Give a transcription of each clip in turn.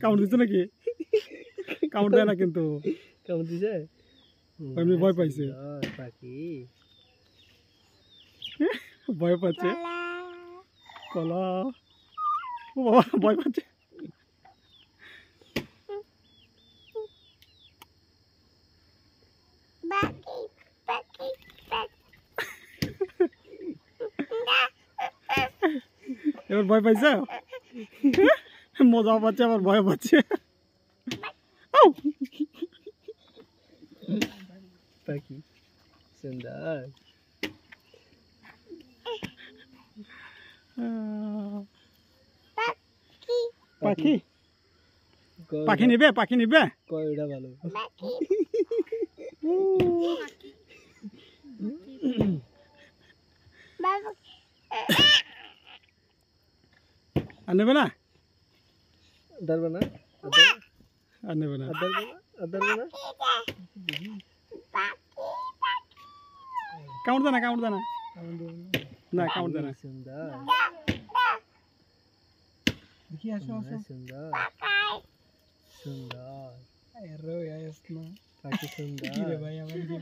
কামড় দিছে নাকি? কামড় দেয় না কিন্তু। কামড় দিছে? এমনি ভয় পাইছে। পাখি ভয় পাচ্ছে। কলা। ও বাবা ভয় পাচ্ছে। এবার ভয় পাইছে? মজা পাচ্ছে আবার ভয় পাচ্ছে। পাখি সুন্দর। পাখি পাখি নিবে? পাখি নিবে? কয়টা ভালো। আর নেবে না? ধরবে না? আর নেবে না? ধরবে না? কামড় দে না, কামড় দে না। না কামড় দে না। সুন্দর। দেখি আসো আসো। সুন্দর সুন্দর। আরে আইস না। পাখি সুন্দর। কি রে ভাই আমার কি?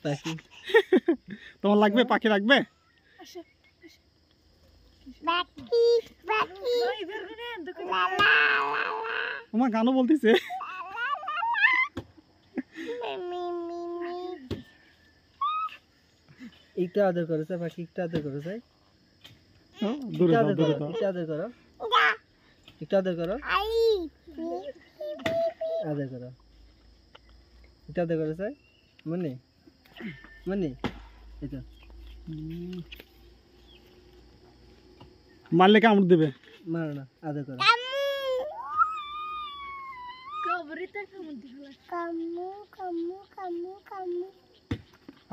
পাখি তোমার লাগবে? পাখি লাগবে? তোমার গানও বলতেছে। একটু আদর করো স্যার, পাখি একটু আদর করো স্যার। দূরে দাও, দূরে দাও। একটু আদর করো, একটু আদর করো, আদর করো, একটু আদর করো স্যার। মনে মনে এটা মারলে কামড় দেবে। মারো না, আদর করো।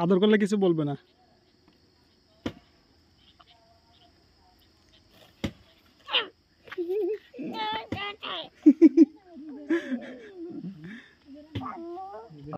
আদর করলে কিছু বলবে না।